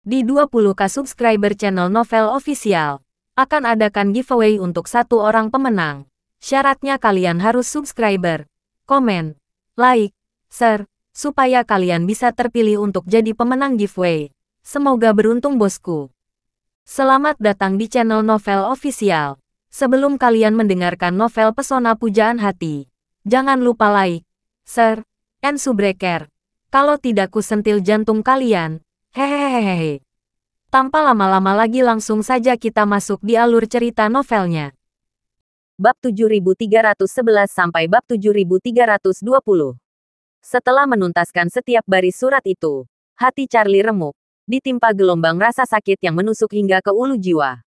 Di 20K subscriber channel Novel Official, akan adakan giveaway untuk 1 orang pemenang. Syaratnya kalian harus subscriber, komen, like, share, supaya kalian bisa terpilih untuk jadi pemenang giveaway. Semoga beruntung bosku. Selamat datang di channel Novel Official. Sebelum kalian mendengarkan novel Pesona Pujaan Hati, jangan lupa like, share, and subscribe. Kalau tidak ku sentil jantung kalian. Hehehehe. Tanpa lama-lama lagi langsung saja kita masuk di alur cerita novelnya. Bab 7311 sampai bab 7320. Setelah menuntaskan setiap baris surat itu, hati Charlie remuk, ditimpa gelombang rasa sakit yang menusuk hingga ke ulu jiwa.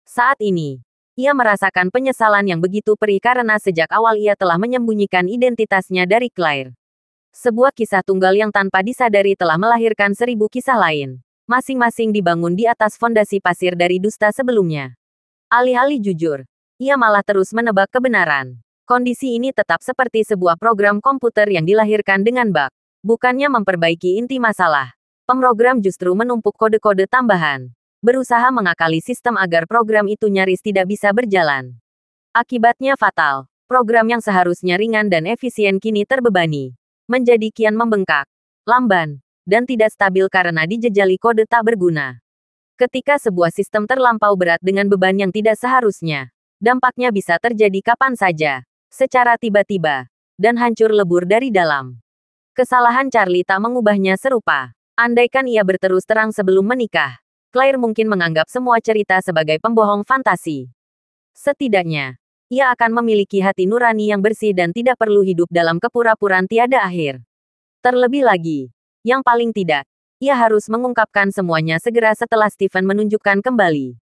Saat ini, ia merasakan penyesalan yang begitu perih karena sejak awal ia telah menyembunyikan identitasnya dari Claire. Sebuah kisah tunggal yang tanpa disadari telah melahirkan 1000 kisah lain. Masing-masing dibangun di atas fondasi pasir dari dusta sebelumnya. Alih-alih jujur, ia malah terus menebak kebenaran. Kondisi ini tetap seperti sebuah program komputer yang dilahirkan dengan bug. Bukannya memperbaiki inti masalah, pemrogram justru menumpuk kode-kode tambahan. Berusaha mengakali sistem agar program itu nyaris tidak bisa berjalan. Akibatnya fatal. Program yang seharusnya ringan dan efisien kini terbebani. Menjadi kian membengkak, lamban, dan tidak stabil karena dijejali kode tak berguna. Ketika sebuah sistem terlampau berat dengan beban yang tidak seharusnya, dampaknya bisa terjadi kapan saja, secara tiba-tiba, dan hancur lebur dari dalam. Kesalahan Charlie tak mengubahnya serupa. Andaikan ia berterus terang sebelum menikah, Claire mungkin menganggap semua cerita sebagai pembohong fantasi. Setidaknya, ia akan memiliki hati nurani yang bersih dan tidak perlu hidup dalam kepura-puraan tiada akhir. Terlebih lagi, yang paling tidak, ia harus mengungkapkan semuanya segera setelah Stephen menunjukkan kembali.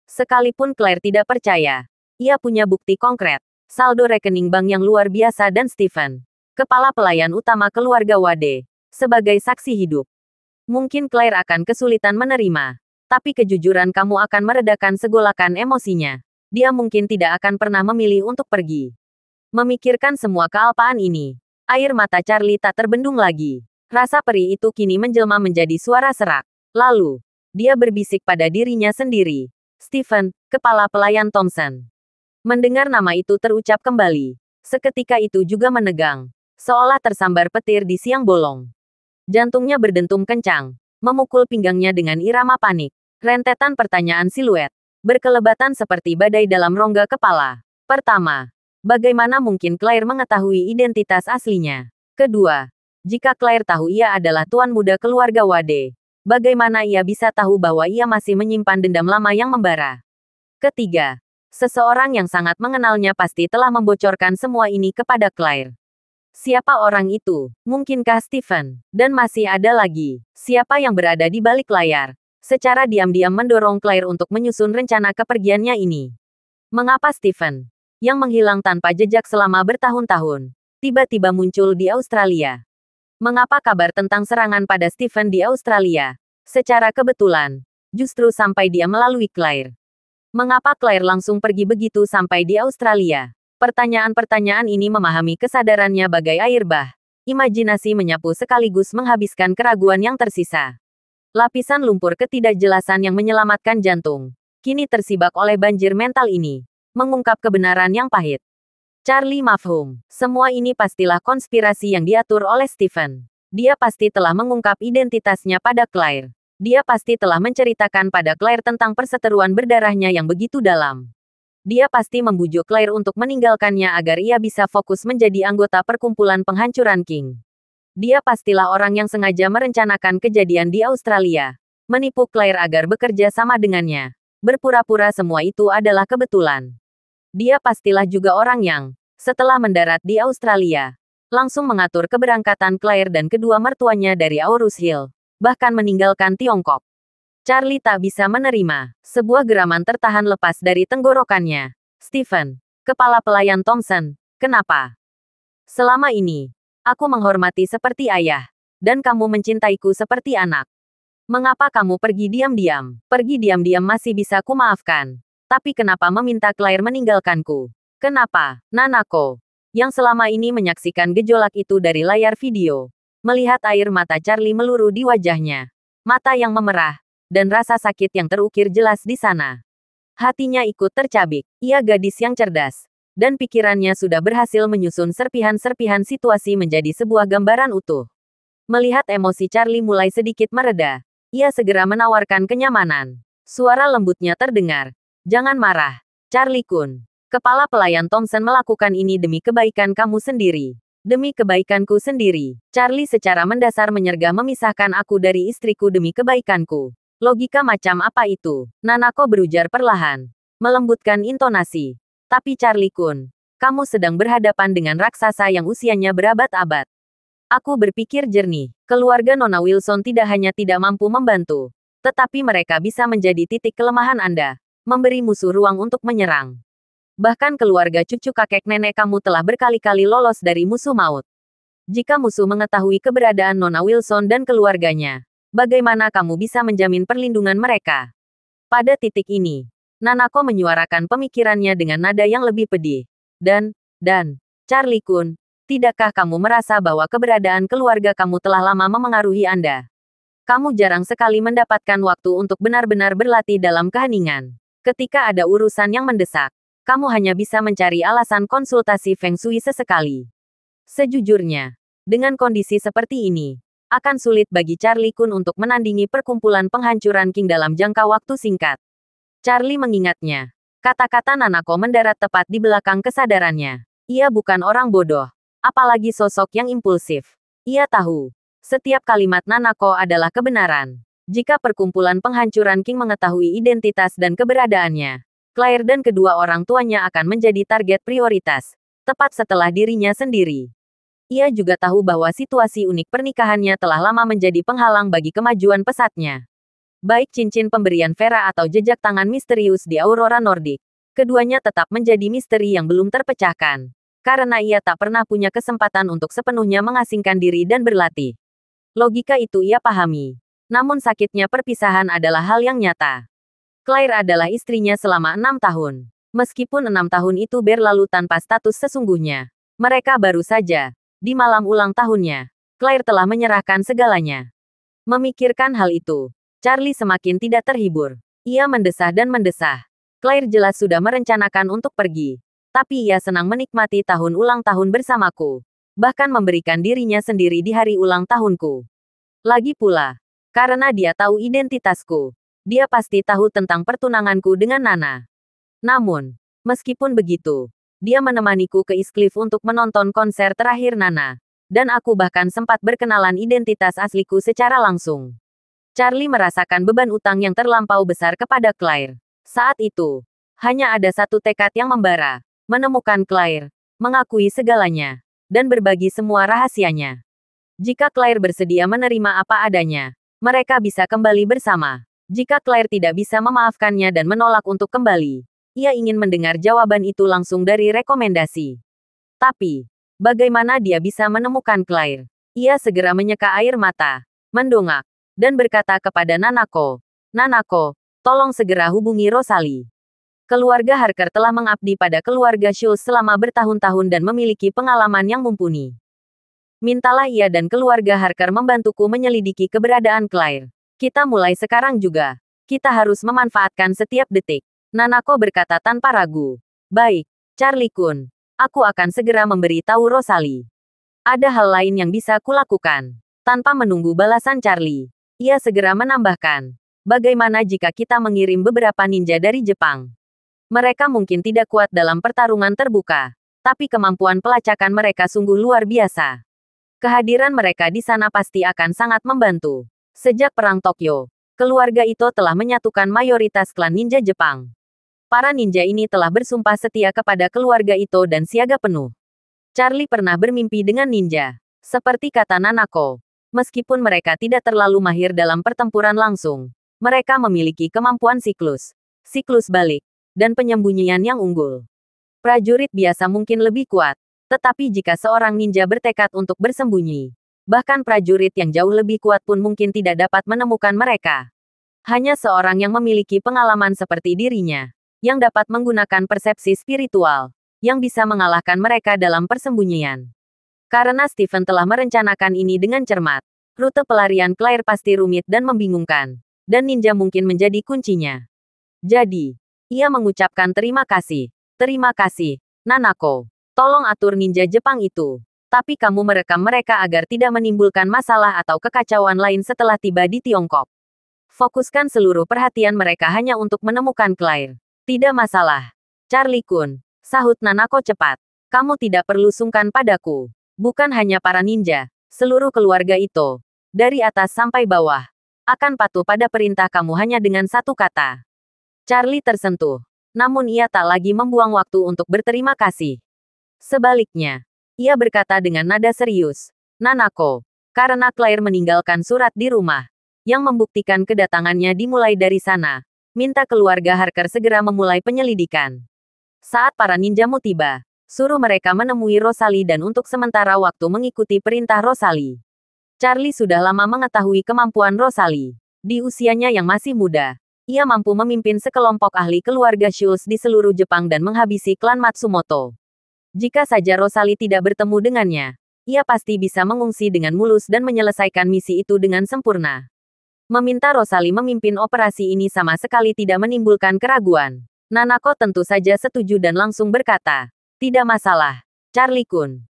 Sekalipun Claire tidak percaya, ia punya bukti konkret, saldo rekening bank yang luar biasa dan Stephen, kepala pelayan utama keluarga Wade, sebagai saksi hidup. Mungkin Claire akan kesulitan menerima, tapi kejujuran kamu akan meredakan segolakan emosinya. Dia mungkin tidak akan pernah memilih untuk pergi. Memikirkan semua kealpaan ini, air mata Charlie tak terbendung lagi. Rasa perih itu kini menjelma menjadi suara serak. Lalu, dia berbisik pada dirinya sendiri. Stephen, kepala pelayan Thompson. Mendengar nama itu terucap kembali. Seketika itu juga menegang. Seolah tersambar petir di siang bolong. Jantungnya berdentum kencang. Memukul pinggangnya dengan irama panik. Rentetan pertanyaan siluet berkelebatan seperti badai dalam rongga kepala. Pertama, bagaimana mungkin Claire mengetahui identitas aslinya? Kedua, jika Claire tahu ia adalah tuan muda keluarga Wade, bagaimana ia bisa tahu bahwa ia masih menyimpan dendam lama yang membara? Ketiga, seseorang yang sangat mengenalnya pasti telah membocorkan semua ini kepada Claire. Siapa orang itu? Mungkinkah Stephen? Dan masih ada lagi, siapa yang berada di balik layar? Secara diam-diam mendorong Claire untuk menyusun rencana kepergiannya ini. Mengapa Stephen, yang menghilang tanpa jejak selama bertahun-tahun, tiba-tiba muncul di Australia? Mengapa kabar tentang serangan pada Stephen di Australia, secara kebetulan, justru sampai dia melalui Claire? Mengapa Claire langsung pergi begitu sampai di Australia? Pertanyaan-pertanyaan ini memahami kesadarannya bagai air bah. Imajinasi menyapu sekaligus menghabiskan keraguan yang tersisa. Lapisan lumpur ketidakjelasan yang menyelamatkan jantung, kini tersibak oleh banjir mental ini, mengungkap kebenaran yang pahit. Charlie mafhum, semua ini pastilah konspirasi yang diatur oleh Stephen. Dia pasti telah mengungkap identitasnya pada Claire. Dia pasti telah menceritakan pada Claire tentang perseteruan berdarahnya yang begitu dalam. Dia pasti membujuk Claire untuk meninggalkannya agar ia bisa fokus menjadi anggota perkumpulan penghancuran King. Dia pastilah orang yang sengaja merencanakan kejadian di Australia. Menipu Claire agar bekerja sama dengannya. Berpura-pura semua itu adalah kebetulan. Dia pastilah juga orang yang, setelah mendarat di Australia, langsung mengatur keberangkatan Claire dan kedua mertuanya dari Aurus Hill, bahkan meninggalkan Tiongkok. Charlie tak bisa menerima. Sebuah geraman tertahan lepas dari tenggorokannya. Stephen, kepala pelayan Thompson, kenapa? Selama ini, aku menghormati seperti ayah, dan kamu mencintaiku seperti anak. Mengapa kamu pergi diam-diam? Pergi diam-diam masih bisa kumaafkan. Tapi kenapa meminta Claire meninggalkanku? Kenapa, Nanako? Yang selama ini menyaksikan gejolak itu dari layar video. Melihat air mata Charlie meluru di wajahnya. Mata yang memerah, dan rasa sakit yang terukir jelas di sana. Hatinya ikut tercabik. Ia gadis yang cerdas, dan pikirannya sudah berhasil menyusun serpihan-serpihan situasi menjadi sebuah gambaran utuh. Melihat emosi Charlie mulai sedikit mereda, ia segera menawarkan kenyamanan. Suara lembutnya terdengar. Jangan marah, Charlie Kun. Kepala pelayan Thompson melakukan ini demi kebaikan kamu sendiri. Demi kebaikanku sendiri. Charlie secara mendasar menyergah memisahkan aku dari istriku demi kebaikanku. Logika macam apa itu? Nanako berujar perlahan. Melembutkan intonasi. Tapi Charlie Kun, kamu sedang berhadapan dengan raksasa yang usianya berabad-abad. Aku berpikir jernih. Keluarga Nona Wilson tidak hanya tidak mampu membantu, tetapi mereka bisa menjadi titik kelemahan Anda, memberi musuh ruang untuk menyerang. Bahkan keluarga cucu kakek nenek kamu telah berkali-kali lolos dari musuh maut. Jika musuh mengetahui keberadaan Nona Wilson dan keluarganya, bagaimana kamu bisa menjamin perlindungan mereka? Pada titik ini, Nanako menyuarakan pemikirannya dengan nada yang lebih pedih. Dan, Charlie Kun, tidakkah kamu merasa bahwa keberadaan keluarga kamu telah lama memengaruhi Anda? Kamu jarang sekali mendapatkan waktu untuk benar-benar berlatih dalam keheningan. Ketika ada urusan yang mendesak, kamu hanya bisa mencari alasan konsultasi Feng Shui sesekali. Sejujurnya, dengan kondisi seperti ini, akan sulit bagi Charlie Kun untuk menandingi perkumpulan penghancuran King dalam jangka waktu singkat. Charlie mengingatnya. Kata-kata Nanako mendarat tepat di belakang kesadarannya. Ia bukan orang bodoh, apalagi sosok yang impulsif. Ia tahu, setiap kalimat Nanako adalah kebenaran. Jika perkumpulan penghancuran King mengetahui identitas dan keberadaannya, Claire dan kedua orang tuanya akan menjadi target prioritas, tepat setelah dirinya sendiri. Ia juga tahu bahwa situasi unik pernikahannya telah lama menjadi penghalang bagi kemajuan pesatnya. Baik cincin pemberian Vera atau jejak tangan misterius di Aurora Nordic, keduanya tetap menjadi misteri yang belum terpecahkan, karena ia tak pernah punya kesempatan untuk sepenuhnya mengasingkan diri dan berlatih. Logika itu ia pahami. Namun sakitnya perpisahan adalah hal yang nyata. Claire adalah istrinya selama 6 tahun. Meskipun 6 tahun itu berlalu tanpa status sesungguhnya, mereka baru saja, di malam ulang tahunnya, Claire telah menyerahkan segalanya. Memikirkan hal itu, Charlie semakin tidak terhibur. Ia mendesah dan mendesah. Claire jelas sudah merencanakan untuk pergi. Tapi ia senang menikmati tahun ulang tahun bersamaku. Bahkan memberikan dirinya sendiri di hari ulang tahunku. Lagi pula, karena dia tahu identitasku, dia pasti tahu tentang pertunanganku dengan Nana. Namun, meskipun begitu, dia menemaniku ke East Cliff untuk menonton konser terakhir Nana. Dan aku bahkan sempat berkenalan identitas asliku secara langsung. Charlie merasakan beban utang yang terlampau besar kepada Claire. Saat itu, hanya ada satu tekad yang membara. Menemukan Claire, mengakui segalanya, dan berbagi semua rahasianya. Jika Claire bersedia menerima apa adanya, mereka bisa kembali bersama. Jika Claire tidak bisa memaafkannya dan menolak untuk kembali, ia ingin mendengar jawaban itu langsung dari rekomendasi. Tapi, bagaimana dia bisa menemukan Claire? Ia segera menyeka air mata, mendongak, dan berkata kepada Nanako, "Nanako, tolong segera hubungi Rosalie." Keluarga Harker telah mengabdi pada keluarga Schultz selama bertahun-tahun dan memiliki pengalaman yang mumpuni. Mintalah ia dan keluarga Harker membantuku menyelidiki keberadaan Claire. Kita mulai sekarang juga. Kita harus memanfaatkan setiap detik. Nanako berkata tanpa ragu. Baik, Charlie Kun. Aku akan segera memberi tahu Rosalie. Ada hal lain yang bisa kulakukan. Tanpa menunggu balasan Charlie, ia segera menambahkan. Bagaimana jika kita mengirim beberapa ninja dari Jepang? Mereka mungkin tidak kuat dalam pertarungan terbuka, tapi kemampuan pelacakan mereka sungguh luar biasa. Kehadiran mereka di sana pasti akan sangat membantu. Sejak Perang Tokyo, keluarga Ito telah menyatukan mayoritas klan ninja Jepang. Para ninja ini telah bersumpah setia kepada keluarga Ito dan siaga penuh. Charlie pernah bermimpi dengan ninja. Seperti kata Nanako, meskipun mereka tidak terlalu mahir dalam pertempuran langsung, mereka memiliki kemampuan siklus balik, dan penyembunyian yang unggul. Prajurit biasa mungkin lebih kuat, tetapi jika seorang ninja bertekad untuk bersembunyi, bahkan prajurit yang jauh lebih kuat pun mungkin tidak dapat menemukan mereka. Hanya seorang yang memiliki pengalaman seperti dirinya, yang dapat menggunakan persepsi spiritual, yang bisa mengalahkan mereka dalam persembunyian. Karena Stephen telah merencanakan ini dengan cermat, rute pelarian Claire pasti rumit dan membingungkan. dan ninja mungkin menjadi kuncinya. Jadi, ia mengucapkan terima kasih. Terima kasih, Nanako. Tolong atur ninja Jepang itu. Tapi kamu merekam mereka agar tidak menimbulkan masalah atau kekacauan lain setelah tiba di Tiongkok. Fokuskan seluruh perhatian mereka hanya untuk menemukan Claire. Tidak masalah. Charlie Kun, sahut Nanako cepat. Kamu tidak perlu sungkan padaku. Bukan hanya para ninja, seluruh keluarga itu, dari atas sampai bawah, akan patuh pada perintah kamu hanya dengan satu kata. Charlie tersentuh. Namun ia tak lagi membuang waktu untuk berterima kasih. Sebaliknya, ia berkata dengan nada serius, Nanako, karena Claire meninggalkan surat di rumah, yang membuktikan kedatangannya dimulai dari sana, minta keluarga Harker segera memulai penyelidikan. Saat para ninjamu tiba, suruh mereka menemui Rosalie dan untuk sementara waktu mengikuti perintah Rosalie. Charlie sudah lama mengetahui kemampuan Rosalie. Di usianya yang masih muda, ia mampu memimpin sekelompok ahli keluarga Schultz di seluruh Jepang dan menghabisi klan Matsumoto. Jika saja Rosalie tidak bertemu dengannya, ia pasti bisa mengungsi dengan mulus dan menyelesaikan misi itu dengan sempurna. Meminta Rosalie memimpin operasi ini sama sekali tidak menimbulkan keraguan. Nanako tentu saja setuju dan langsung berkata, tidak masalah, Charlie Kun.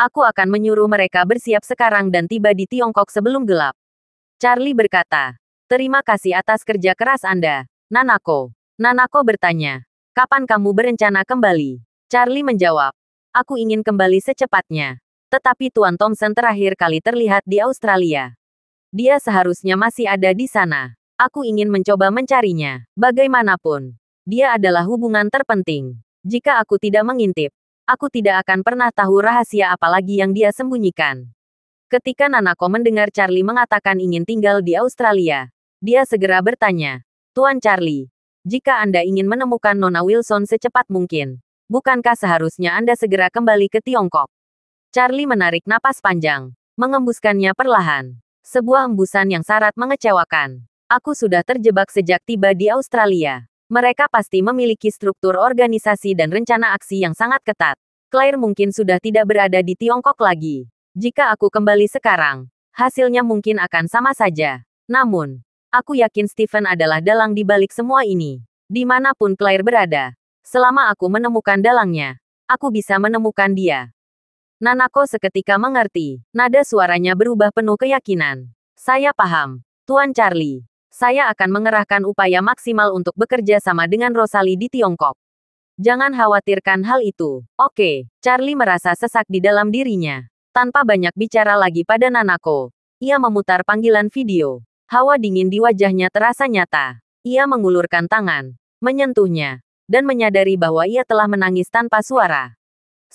Aku akan menyuruh mereka bersiap sekarang dan tiba di Tiongkok sebelum gelap. Charlie berkata, terima kasih atas kerja keras Anda, Nanako. Nanako bertanya, kapan kamu berencana kembali? Charlie menjawab, aku ingin kembali secepatnya. Tetapi Tuan Thompson terakhir kali terlihat di Australia. Dia seharusnya masih ada di sana. Aku ingin mencoba mencarinya. Bagaimanapun, dia adalah hubungan terpenting. Jika aku tidak mengintip, aku tidak akan pernah tahu rahasia apa lagi yang dia sembunyikan. Ketika Nanako mendengar Charlie mengatakan ingin tinggal di Australia, dia segera bertanya, Tuan Charlie, jika Anda ingin menemukan Nona Wilson secepat mungkin, bukankah seharusnya Anda segera kembali ke Tiongkok? Charlie menarik napas panjang, mengembuskannya perlahan. Sebuah embusan yang syarat mengecewakan. Aku sudah terjebak sejak tiba di Australia. Mereka pasti memiliki struktur organisasi dan rencana aksi yang sangat ketat. Claire mungkin sudah tidak berada di Tiongkok lagi. Jika aku kembali sekarang, hasilnya mungkin akan sama saja. Namun, aku yakin Stephen adalah dalang di balik semua ini. Dimanapun Claire berada, selama aku menemukan dalangnya, aku bisa menemukan dia. Nanako seketika mengerti. Nada suaranya berubah penuh keyakinan. Saya paham, Tuan Charlie. Saya akan mengerahkan upaya maksimal untuk bekerja sama dengan Rosalie di Tiongkok. Jangan khawatirkan hal itu. Oke, Charlie merasa sesak di dalam dirinya. Tanpa banyak bicara lagi pada Nanako, ia memutar panggilan video. Hawa dingin di wajahnya terasa nyata. Ia mengulurkan tangan, menyentuhnya, dan menyadari bahwa ia telah menangis tanpa suara.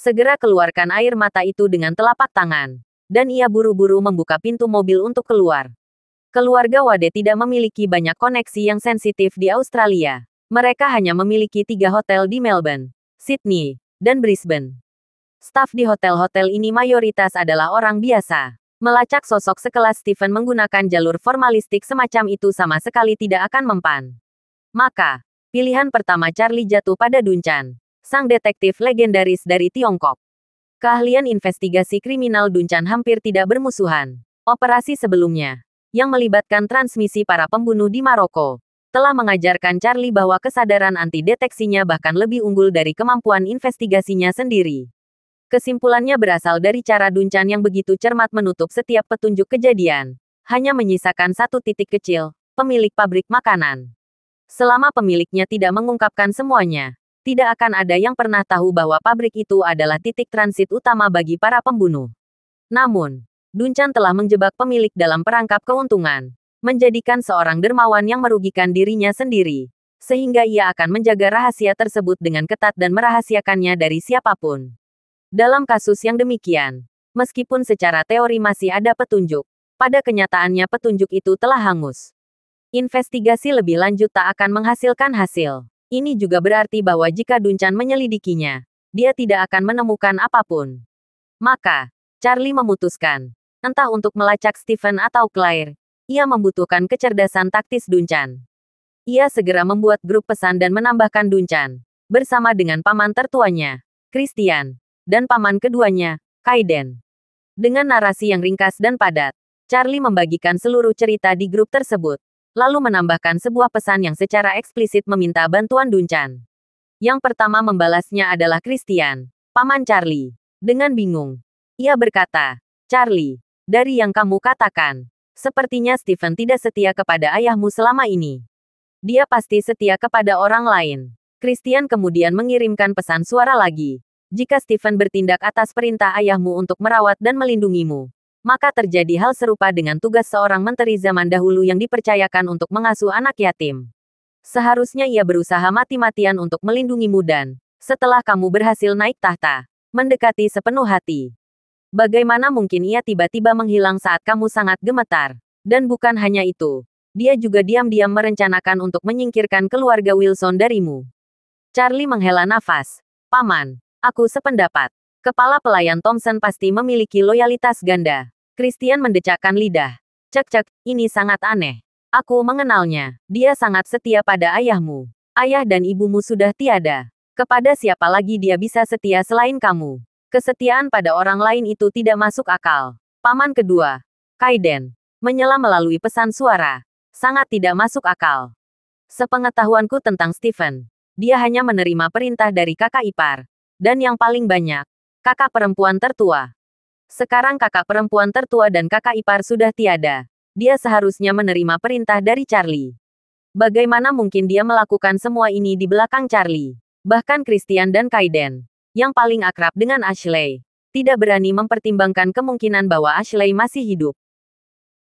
Segera keluarkan air mata itu dengan telapak tangan, dan ia buru-buru membuka pintu mobil untuk keluar. Keluarga Wade tidak memiliki banyak koneksi yang sensitif di Australia. Mereka hanya memiliki 3 hotel di Melbourne, Sydney, dan Brisbane. Staf di hotel-hotel ini mayoritas adalah orang biasa. Melacak sosok sekelas Stephen menggunakan jalur formalistik semacam itu sama sekali tidak akan mempan. Maka, pilihan pertama Charlie jatuh pada Dunchan, sang detektif legendaris dari Tiongkok. Keahlian investigasi kriminal Dunchan hampir tidak bermusuhan. Operasi sebelumnya, yang melibatkan transmisi para pembunuh di Maroko, telah mengajarkan Charlie bahwa kesadaran anti-deteksinya bahkan lebih unggul dari kemampuan investigasinya sendiri. Kesimpulannya berasal dari cara Dunchan yang begitu cermat menutup setiap petunjuk kejadian, hanya menyisakan satu titik kecil, pemilik pabrik makanan. Selama pemiliknya tidak mengungkapkan semuanya, tidak akan ada yang pernah tahu bahwa pabrik itu adalah titik transit utama bagi para pembunuh. Namun, Dunchan telah menjebak pemilik dalam perangkap keuntungan, menjadikan seorang dermawan yang merugikan dirinya sendiri, sehingga ia akan menjaga rahasia tersebut dengan ketat dan merahasiakannya dari siapapun. Dalam kasus yang demikian, meskipun secara teori masih ada petunjuk, pada kenyataannya petunjuk itu telah hangus. Investigasi lebih lanjut tak akan menghasilkan hasil. Ini juga berarti bahwa jika Dunchan menyelidikinya, dia tidak akan menemukan apapun. Maka, Charlie memutuskan, entah untuk melacak Stephen atau Claire, ia membutuhkan kecerdasan taktis Dunchan. Ia segera membuat grup pesan dan menambahkan Dunchan, bersama dengan paman tertuanya, Christian, dan paman keduanya, Kaiden. Dengan narasi yang ringkas dan padat, Charlie membagikan seluruh cerita di grup tersebut. lalu menambahkan sebuah pesan yang secara eksplisit meminta bantuan Duncan. Yang pertama membalasnya adalah Christian, Paman Charlie. Dengan bingung, ia berkata, "Charlie, dari yang kamu katakan, sepertinya Stephen tidak setia kepada ayahmu selama ini. Dia pasti setia kepada orang lain." Christian kemudian mengirimkan pesan suara lagi. "Jika Stephen bertindak atas perintah ayahmu untuk merawat dan melindungimu, maka terjadi hal serupa dengan tugas seorang menteri zaman dahulu yang dipercayakan untuk mengasuh anak yatim. Seharusnya ia berusaha mati-matian untuk melindungimu dan, setelah kamu berhasil naik tahta, mendekati sepenuh hati. Bagaimana mungkin ia tiba-tiba menghilang saat kamu sangat gemetar? Dan bukan hanya itu, dia juga diam-diam merencanakan untuk menyingkirkan keluarga Wilson darimu." Charlie menghela nafas. "Paman, aku sependapat. Kepala pelayan Thompson pasti memiliki loyalitas ganda." Christian mendecakkan lidah. "Cek-cek, ini sangat aneh. Aku mengenalnya. Dia sangat setia pada ayahmu. Ayah dan ibumu sudah tiada. Kepada siapa lagi dia bisa setia selain kamu? Kesetiaan pada orang lain itu tidak masuk akal." Paman kedua, Kaiden, menyela melalui pesan suara. "Sangat tidak masuk akal. Sepengetahuanku tentang Stephen, dia hanya menerima perintah dari kakak ipar. Dan yang paling banyak, kakak perempuan tertua. Sekarang kakak perempuan tertua dan kakak ipar sudah tiada. Dia seharusnya menerima perintah dari Charlie. Bagaimana mungkin dia melakukan semua ini di belakang Charlie? Bahkan Christian dan Kaiden, yang paling akrab dengan Ashley, tidak berani mempertimbangkan kemungkinan bahwa Ashley masih hidup.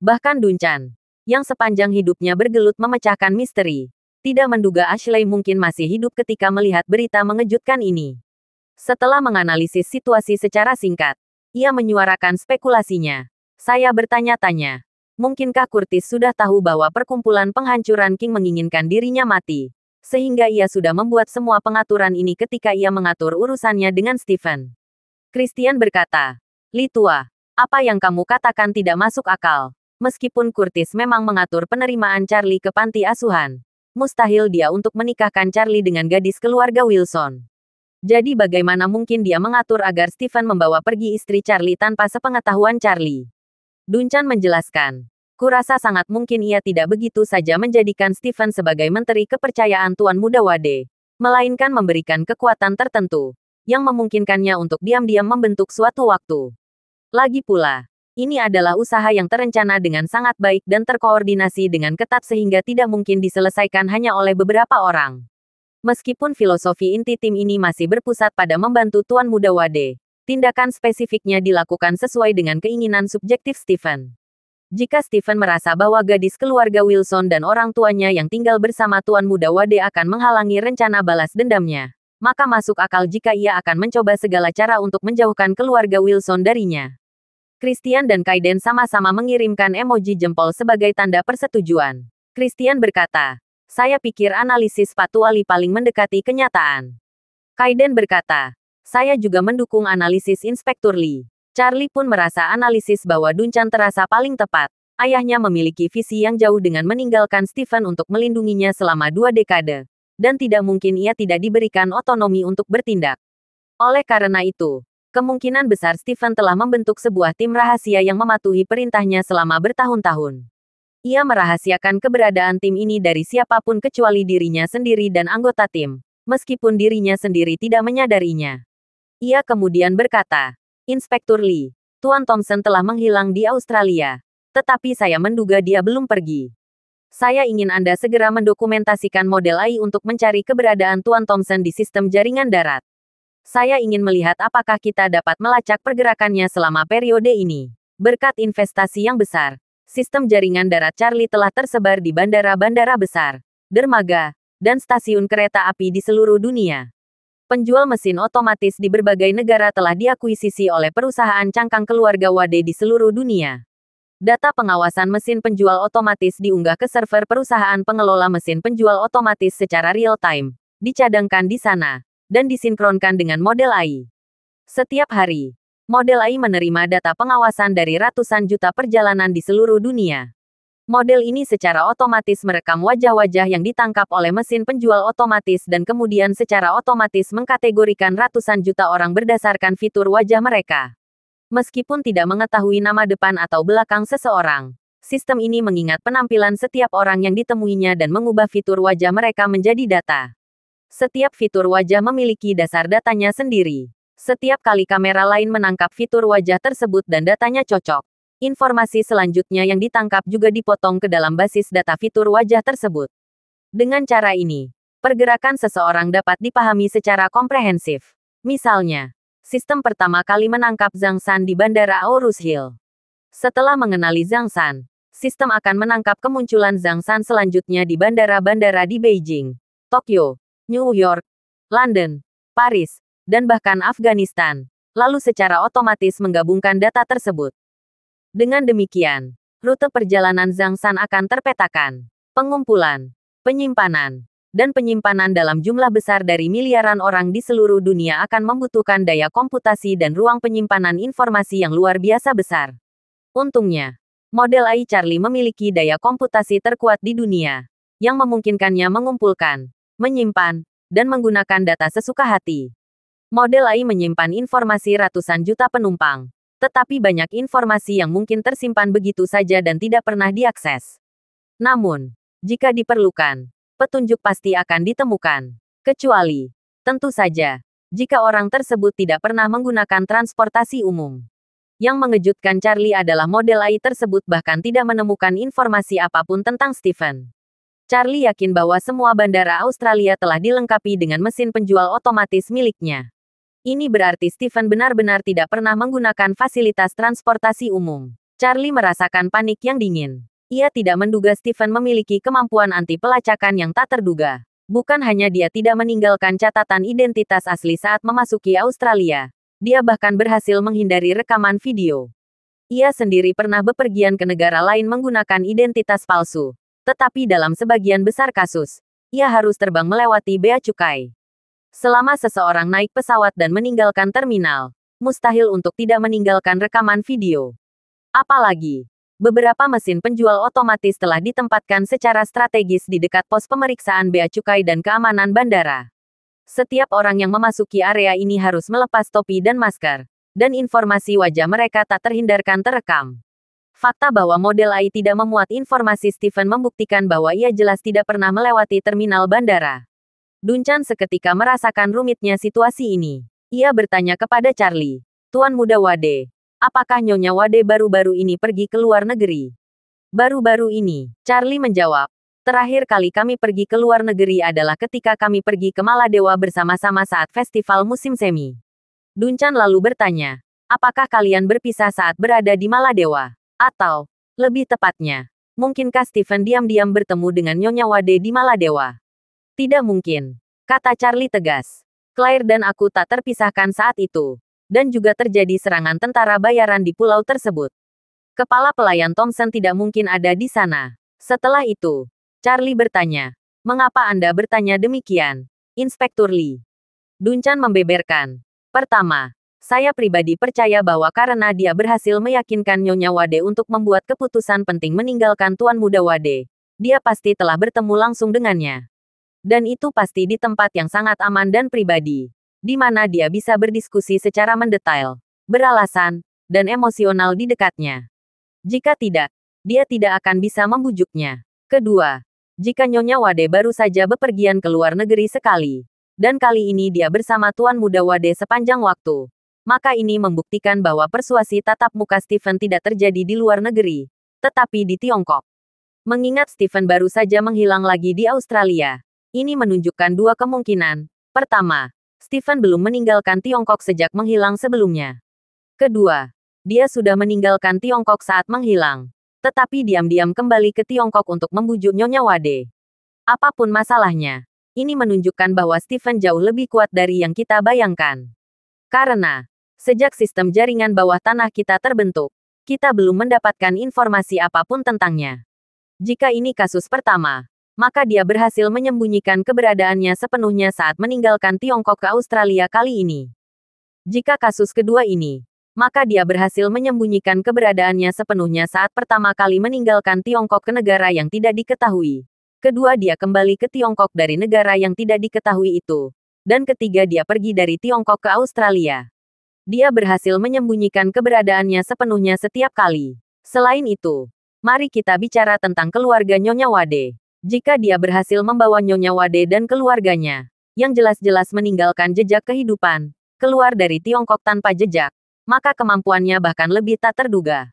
Bahkan Duncan, yang sepanjang hidupnya bergelut memecahkan misteri, tidak menduga Ashley mungkin masih hidup ketika melihat berita mengejutkan ini. Setelah menganalisis situasi secara singkat, ia menyuarakan spekulasinya. "Saya bertanya-tanya, mungkinkah Curtis sudah tahu bahwa perkumpulan penghancuran King menginginkan dirinya mati, sehingga ia sudah membuat semua pengaturan ini ketika ia mengatur urusannya dengan Stephen?" Christian berkata, "Li Tua, apa yang kamu katakan tidak masuk akal. Meskipun Curtis memang mengatur penerimaan Charlie ke panti asuhan, mustahil dia untuk menikahkan Charlie dengan gadis keluarga Wilson. Jadi bagaimana mungkin dia mengatur agar Stephen membawa pergi istri Charlie tanpa sepengetahuan Charlie?" Duncan menjelaskan, "Kurasa sangat mungkin ia tidak begitu saja menjadikan Stephen sebagai menteri kepercayaan Tuan Muda Wade, melainkan memberikan kekuatan tertentu, yang memungkinkannya untuk diam-diam membentuk suatu waktu. Lagi pula, ini adalah usaha yang terencana dengan sangat baik dan terkoordinasi dengan ketat sehingga tidak mungkin diselesaikan hanya oleh beberapa orang. Meskipun filosofi inti tim ini masih berpusat pada membantu Tuan Muda Wade, tindakan spesifiknya dilakukan sesuai dengan keinginan subjektif Stephen. Jika Stephen merasa bahwa gadis keluarga Wilson dan orang tuanya yang tinggal bersama Tuan Muda Wade akan menghalangi rencana balas dendamnya, maka masuk akal jika ia akan mencoba segala cara untuk menjauhkan keluarga Wilson darinya." Christian dan Kaiden sama-sama mengirimkan emoji jempol sebagai tanda persetujuan. Christian berkata, "Saya pikir analisis Patu Ali paling mendekati kenyataan." Kaiden berkata, "Saya juga mendukung analisis Inspektur Lee." Charlie pun merasa analisis bahwa Duncan terasa paling tepat. Ayahnya memiliki visi yang jauh dengan meninggalkan Stephen untuk melindunginya selama 2 dekade. Dan tidak mungkin ia tidak diberikan otonomi untuk bertindak. Oleh karena itu, kemungkinan besar Stephen telah membentuk sebuah tim rahasia yang mematuhi perintahnya selama bertahun-tahun. Ia merahasiakan keberadaan tim ini dari siapapun kecuali dirinya sendiri dan anggota tim, meskipun dirinya sendiri tidak menyadarinya. Ia kemudian berkata, "Inspektur Lee, Tuan Thompson telah menghilang di Australia. Tetapi saya menduga dia belum pergi. Saya ingin Anda segera mendokumentasikan model AI untuk mencari keberadaan Tuan Thompson di sistem jaringan darat. Saya ingin melihat apakah kita dapat melacak pergerakannya selama periode ini. Berkat investasi yang besar, sistem jaringan darat Charlie telah tersebar di bandara-bandara besar, dermaga, dan stasiun kereta api di seluruh dunia. Penjual mesin otomatis di berbagai negara telah diakuisisi oleh perusahaan cangkang keluarga Wade di seluruh dunia. Data pengawasan mesin penjual otomatis diunggah ke server perusahaan pengelola mesin penjual otomatis secara real-time, dicadangkan di sana, dan disinkronkan dengan model AI. Setiap hari, model AI menerima data pengawasan dari ratusan juta perjalanan di seluruh dunia. Model ini secara otomatis merekam wajah-wajah yang ditangkap oleh mesin penjual otomatis dan kemudian secara otomatis mengkategorikan ratusan juta orang berdasarkan fitur wajah mereka. Meskipun tidak mengetahui nama depan atau belakang seseorang, Sistem ini mengingat penampilan setiap orang yang ditemuinya dan mengubah fitur wajah mereka menjadi data. Setiap fitur wajah memiliki dasar datanya sendiri. Setiap kali kamera lain menangkap fitur wajah tersebut dan datanya cocok, informasi selanjutnya yang ditangkap juga dipotong ke dalam basis data fitur wajah tersebut. Dengan cara ini, pergerakan seseorang dapat dipahami secara komprehensif. Misalnya, sistem pertama kali menangkap Zhang San di Bandara Aorus Hill. Setelah mengenali Zhang San, sistem akan menangkap kemunculan Zhang San selanjutnya di bandara-bandara di Beijing, Tokyo, New York, London, Paris, dan bahkan Afghanistan, lalu secara otomatis menggabungkan data tersebut. Dengan demikian, rute perjalanan Zhang San akan terpetakan. Pengumpulan, penyimpanan, dan penyimpanan dalam jumlah besar dari miliaran orang di seluruh dunia akan membutuhkan daya komputasi dan ruang penyimpanan informasi yang luar biasa besar. Untungnya, model AI Charlie memiliki daya komputasi terkuat di dunia, yang memungkinkannya mengumpulkan, menyimpan, dan menggunakan data sesuka hati. Model AI menyimpan informasi ratusan juta penumpang, tetapi banyak informasi yang mungkin tersimpan begitu saja dan tidak pernah diakses. Namun, jika diperlukan, petunjuk pasti akan ditemukan. Kecuali, tentu saja, jika orang tersebut tidak pernah menggunakan transportasi umum. Yang mengejutkan Charlie adalah model AI tersebut bahkan tidak menemukan informasi apapun tentang Stephen. Charlie yakin bahwa semua bandara Australia telah dilengkapi dengan mesin penjual otomatis miliknya. Ini berarti Stephen benar-benar tidak pernah menggunakan fasilitas transportasi umum. Charlie merasakan panik yang dingin. Ia tidak menduga Stephen memiliki kemampuan anti pelacakan yang tak terduga. Bukan hanya dia tidak meninggalkan catatan identitas asli saat memasuki Australia, dia bahkan berhasil menghindari rekaman video. Ia sendiri pernah bepergian ke negara lain menggunakan identitas palsu. Tetapi dalam sebagian besar kasus, ia harus terbang melewati bea cukai. Selama seseorang naik pesawat dan meninggalkan terminal, mustahil untuk tidak meninggalkan rekaman video. Apalagi, beberapa mesin penjual otomatis telah ditempatkan secara strategis di dekat pos pemeriksaan bea cukai dan keamanan bandara. Setiap orang yang memasuki area ini harus melepas topi dan masker, dan informasi wajah mereka tak terhindarkan terekam. Fakta bahwa model AI tidak memuat informasi Stephen membuktikan bahwa ia jelas tidak pernah melewati terminal bandara. Duncan seketika merasakan rumitnya situasi ini. Ia bertanya kepada Charlie, "Tuan Muda Wade, apakah Nyonya Wade baru-baru ini pergi ke luar negeri?" "Baru-baru ini," Charlie menjawab. "Terakhir kali kami pergi ke luar negeri adalah ketika kami pergi ke Maladewa bersama-sama saat festival musim semi." Duncan lalu bertanya, "Apakah kalian berpisah saat berada di Maladewa? Atau, lebih tepatnya, mungkinkah Stephen diam-diam bertemu dengan Nyonya Wade di Maladewa?" "Tidak mungkin," kata Charlie tegas. "Claire dan aku tak terpisahkan saat itu. Dan juga terjadi serangan tentara bayaran di pulau tersebut. Kepala pelayan Thompson tidak mungkin ada di sana." Setelah itu, Charlie bertanya, "Mengapa Anda bertanya demikian, Inspektur Lee?" Duncan membeberkan, "Pertama, saya pribadi percaya bahwa karena dia berhasil meyakinkan Nyonya Wade untuk membuat keputusan penting meninggalkan Tuan Muda Wade, dia pasti telah bertemu langsung dengannya. Dan itu pasti di tempat yang sangat aman dan pribadi, di mana dia bisa berdiskusi secara mendetail, beralasan, dan emosional di dekatnya. Jika tidak, dia tidak akan bisa membujuknya. Kedua, jika Nyonya Wade baru saja bepergian ke luar negeri sekali, dan kali ini dia bersama Tuan Muda Wade sepanjang waktu, maka ini membuktikan bahwa persuasi tatap muka Stephen tidak terjadi di luar negeri, tetapi di Tiongkok. Mengingat Stephen baru saja menghilang lagi di Australia, ini menunjukkan dua kemungkinan. Pertama, Stephen belum meninggalkan Tiongkok sejak menghilang sebelumnya. Kedua, dia sudah meninggalkan Tiongkok saat menghilang, tetapi diam-diam kembali ke Tiongkok untuk membujuk Nyonya Wade. Apapun masalahnya, ini menunjukkan bahwa Stephen jauh lebih kuat dari yang kita bayangkan. Karena, sejak sistem jaringan bawah tanah kita terbentuk, kita belum mendapatkan informasi apapun tentangnya. Jika ini kasus pertama, maka dia berhasil menyembunyikan keberadaannya sepenuhnya saat meninggalkan Tiongkok ke Australia kali ini. Jika kasus kedua ini, maka dia berhasil menyembunyikan keberadaannya sepenuhnya saat pertama kali meninggalkan Tiongkok ke negara yang tidak diketahui. Kedua, dia kembali ke Tiongkok dari negara yang tidak diketahui itu. Dan ketiga, dia pergi dari Tiongkok ke Australia. Dia berhasil menyembunyikan keberadaannya sepenuhnya setiap kali. Selain itu, Mari kita bicara tentang keluarga Nyonya Wade. Jika dia berhasil membawa Nyonya Wade dan keluarganya, yang jelas-jelas meninggalkan jejak kehidupan, keluar dari Tiongkok tanpa jejak, maka kemampuannya bahkan lebih tak terduga.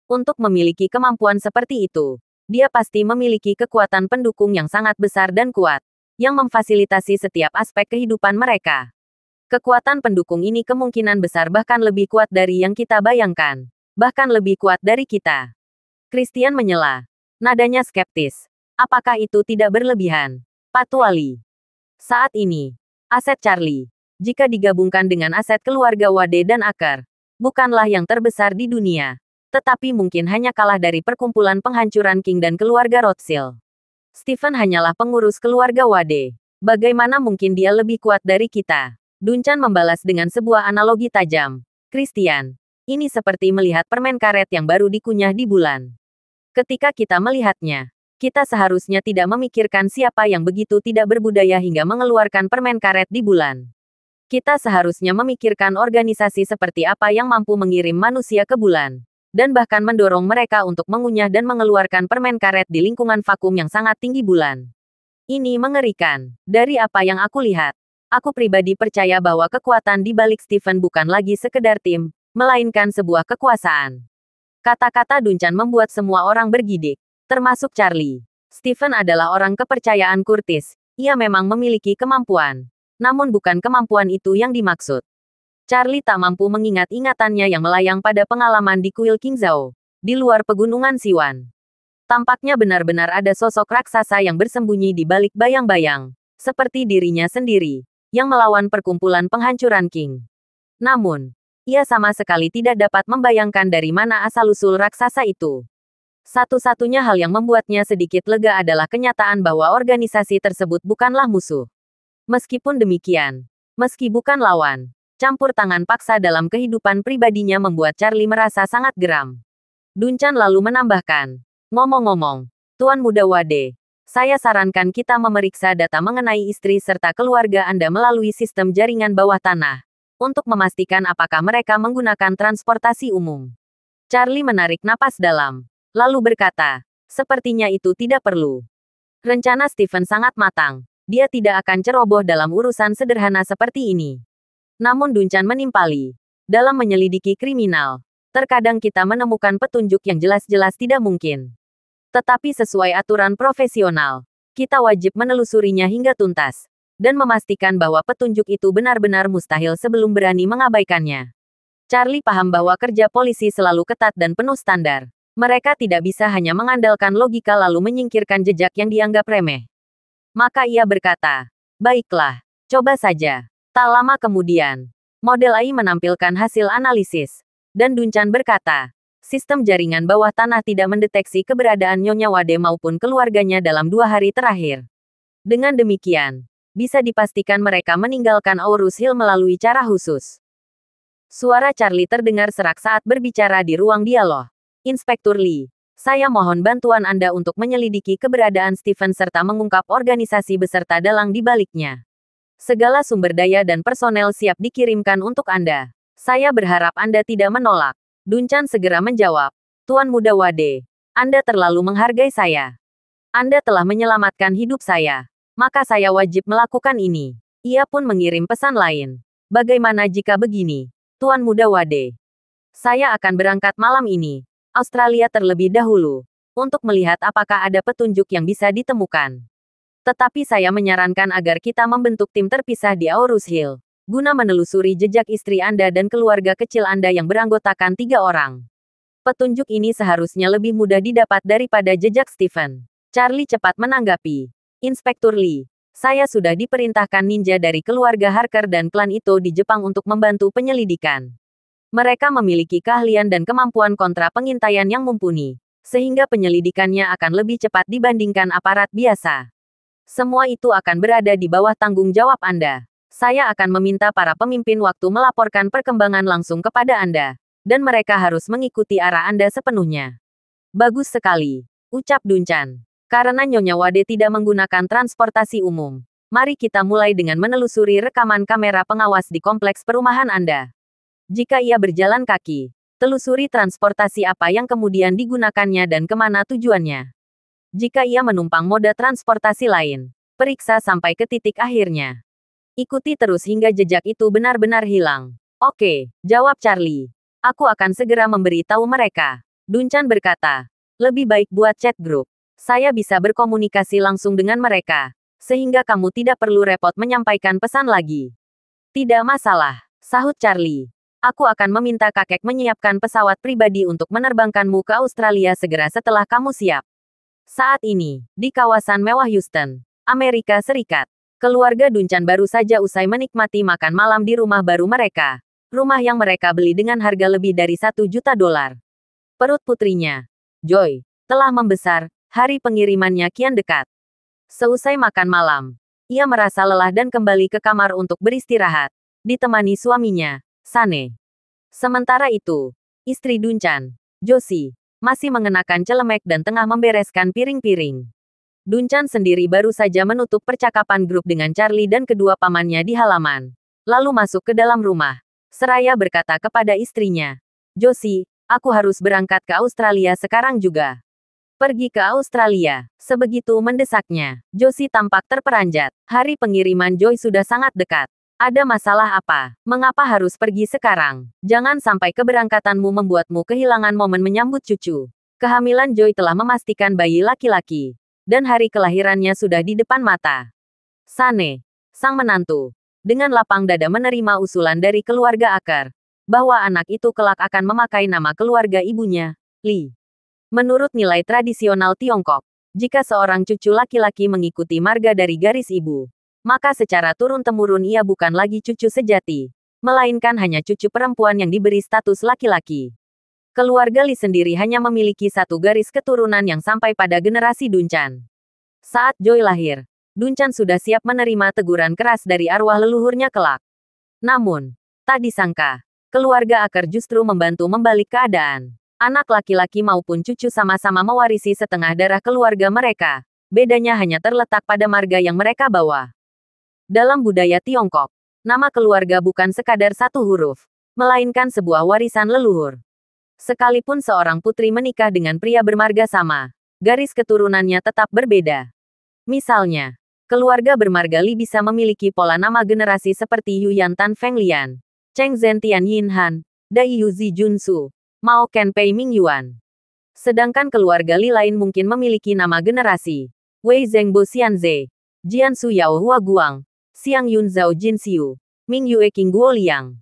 Untuk memiliki kemampuan seperti itu, dia pasti memiliki kekuatan pendukung yang sangat besar dan kuat, yang memfasilitasi setiap aspek kehidupan mereka. Kekuatan pendukung ini kemungkinan besar bahkan lebih kuat dari yang kita bayangkan, bahkan lebih kuat dari kita. Christian menyela. Nadanya skeptis. Apakah itu tidak berlebihan? Patuali. Saat ini, aset Charlie, jika digabungkan dengan aset keluarga Wade dan Aker, bukanlah yang terbesar di dunia. Tetapi mungkin hanya kalah dari perkumpulan penghancuran King dan keluarga Rothschild. Stephen hanyalah pengurus keluarga Wade. Bagaimana mungkin dia lebih kuat dari kita? Duncan membalas dengan sebuah analogi tajam. Christian, ini seperti melihat permen karet yang baru dikunyah di bulan. Ketika kita melihatnya, kita seharusnya tidak memikirkan siapa yang begitu tidak berbudaya hingga mengeluarkan permen karet di bulan. Kita seharusnya memikirkan organisasi seperti apa yang mampu mengirim manusia ke bulan, dan bahkan mendorong mereka untuk mengunyah dan mengeluarkan permen karet di lingkungan vakum yang sangat tinggi bulan. Ini mengerikan. Dari apa yang aku lihat, aku pribadi percaya bahwa kekuatan di balik Stephen bukan lagi sekedar tim, melainkan sebuah kekuasaan. Kata-kata Duncan membuat semua orang bergidik, termasuk Charlie. Stephen adalah orang kepercayaan Curtis. Ia memang memiliki kemampuan. Namun bukan kemampuan itu yang dimaksud. Charlie tak mampu mengingat ingatannya yang melayang pada pengalaman di kuil Qingzhou, di luar pegunungan Siwan. Tampaknya benar-benar ada sosok raksasa yang bersembunyi di balik bayang-bayang, seperti dirinya sendiri, yang melawan perkumpulan penghancuran King. Namun, ia sama sekali tidak dapat membayangkan dari mana asal-usul raksasa itu. Satu-satunya hal yang membuatnya sedikit lega adalah kenyataan bahwa organisasi tersebut bukanlah musuh. Meskipun demikian, meski bukan lawan, campur tangan paksa dalam kehidupan pribadinya membuat Charlie merasa sangat geram. Duncan lalu menambahkan, ngomong-ngomong, Tuan Muda Wade, saya sarankan kita memeriksa data mengenai istri serta keluarga Anda melalui sistem jaringan bawah tanah, untuk memastikan apakah mereka menggunakan transportasi umum. Charlie menarik napas dalam, lalu berkata, sepertinya itu tidak perlu. Rencana Stephen sangat matang, dia tidak akan ceroboh dalam urusan sederhana seperti ini. Namun Duncan menimpali, dalam menyelidiki kriminal, terkadang kita menemukan petunjuk yang jelas-jelas tidak mungkin. Tetapi sesuai aturan profesional, kita wajib menelusurinya hingga tuntas, dan memastikan bahwa petunjuk itu benar-benar mustahil sebelum berani mengabaikannya. Charlie paham bahwa kerja polisi selalu ketat dan penuh standar. Mereka tidak bisa hanya mengandalkan logika lalu menyingkirkan jejak yang dianggap remeh. Maka ia berkata, baiklah, coba saja. Tak lama kemudian, model AI menampilkan hasil analisis. Dan Duncan berkata, sistem jaringan bawah tanah tidak mendeteksi keberadaan Nyonya Wade maupun keluarganya dalam 2 hari terakhir. Dengan demikian, bisa dipastikan mereka meninggalkan Aurus Hill melalui cara khusus. Suara Charlie terdengar serak saat berbicara di ruang dialog. Inspektur Lee, saya mohon bantuan Anda untuk menyelidiki keberadaan Stephen serta mengungkap organisasi beserta dalang di baliknya. Segala sumber daya dan personel siap dikirimkan untuk Anda. Saya berharap Anda tidak menolak. Duncan segera menjawab, Tuan Muda Wade, Anda terlalu menghargai saya. Anda telah menyelamatkan hidup saya. Maka saya wajib melakukan ini. Ia pun mengirim pesan lain. Bagaimana jika begini, Tuan Muda Wade? Saya akan berangkat malam ini, Australia terlebih dahulu, untuk melihat apakah ada petunjuk yang bisa ditemukan. Tetapi saya menyarankan agar kita membentuk tim terpisah di Aurus Hill, guna menelusuri jejak istri Anda dan keluarga kecil Anda yang beranggotakan 3 orang. Petunjuk ini seharusnya lebih mudah didapat daripada jejak Stephen. Charlie cepat menanggapi. Inspektur Lee, saya sudah diperintahkan ninja dari keluarga Harker dan klan Ito di Jepang untuk membantu penyelidikan. Mereka memiliki keahlian dan kemampuan kontra pengintaian yang mumpuni, sehingga penyelidikannya akan lebih cepat dibandingkan aparat biasa. Semua itu akan berada di bawah tanggung jawab Anda. Saya akan meminta para pemimpin waktu melaporkan perkembangan langsung kepada Anda, dan mereka harus mengikuti arah Anda sepenuhnya. Bagus sekali, ucap Duncan. Karena Nyonya Wade tidak menggunakan transportasi umum, mari kita mulai dengan menelusuri rekaman kamera pengawas di kompleks perumahan Anda. Jika ia berjalan kaki, Telusuri transportasi apa yang kemudian digunakannya dan kemana tujuannya. Jika ia menumpang moda transportasi lain, periksa sampai ke titik akhirnya. Ikuti terus hingga jejak itu benar-benar hilang. Oke, jawab Charlie. Aku akan segera memberitahu mereka. Dunchan berkata. Lebih baik buat chat grup. Saya bisa berkomunikasi langsung dengan mereka. Sehingga kamu tidak perlu repot menyampaikan pesan lagi. Tidak masalah, sahut Charlie. Aku akan meminta kakek menyiapkan pesawat pribadi untuk menerbangkanmu ke Australia segera setelah kamu siap. Saat ini, di kawasan mewah Houston, Amerika Serikat, keluarga Dunchan baru saja usai menikmati makan malam di rumah baru mereka. Rumah yang mereka beli dengan harga lebih dari $1 juta. Perut putrinya, Joy, telah membesar, hari pengirimannya kian dekat. Seusai makan malam, ia merasa lelah dan kembali ke kamar untuk beristirahat, ditemani suaminya, Sane. Sementara itu, istri Dunchan, Josie, masih mengenakan celemek dan tengah membereskan piring-piring. Dunchan sendiri baru saja menutup percakapan grup dengan Charlie dan kedua pamannya di halaman. Lalu masuk ke dalam rumah. Seraya berkata kepada istrinya, Josie, aku harus berangkat ke Australia sekarang juga. Pergi ke Australia, sebegitu mendesaknya. Josie tampak terperanjat. Hari pengiriman Joy sudah sangat dekat. Ada masalah apa? Mengapa harus pergi sekarang? Jangan sampai keberangkatanmu membuatmu kehilangan momen menyambut cucu. Kehamilan Joy telah memastikan bayi laki-laki. Dan hari kelahirannya sudah di depan mata. Sane, sang menantu, dengan lapang dada menerima usulan dari keluarga Aker, bahwa anak itu kelak akan memakai nama keluarga ibunya, Li. Menurut nilai tradisional Tiongkok, jika seorang cucu laki-laki mengikuti marga dari garis ibu, maka secara turun-temurun ia bukan lagi cucu sejati, melainkan hanya cucu perempuan yang diberi status laki-laki. Keluarga Li sendiri hanya memiliki satu garis keturunan yang sampai pada generasi Dunchan. Saat Joy lahir, Dunchan sudah siap menerima teguran keras dari arwah leluhurnya kelak. Namun, tak disangka, keluarga Aker justru membantu membalik keadaan. Anak laki-laki maupun cucu sama-sama mewarisi setengah darah keluarga mereka. Bedanya hanya terletak pada marga yang mereka bawa. Dalam budaya Tiongkok, nama keluarga bukan sekadar satu huruf, melainkan sebuah warisan leluhur. Sekalipun seorang putri menikah dengan pria bermarga sama, garis keturunannya tetap berbeda. Misalnya, keluarga bermarga Li bisa memiliki pola nama generasi seperti Yu Yan Tan Feng Lian, Cheng Zhen Tian Yin Han, Dai Yu Zi Junsu, Mao Ken Pei Ming Yuan. Sedangkan keluarga Li lain mungkin memiliki nama generasi, Wei Zhengbo Xianze, Jian Su Yao Hua Guang, Xiang Yun Zhao Jin Xiu, Ming Yue King Guo Liang.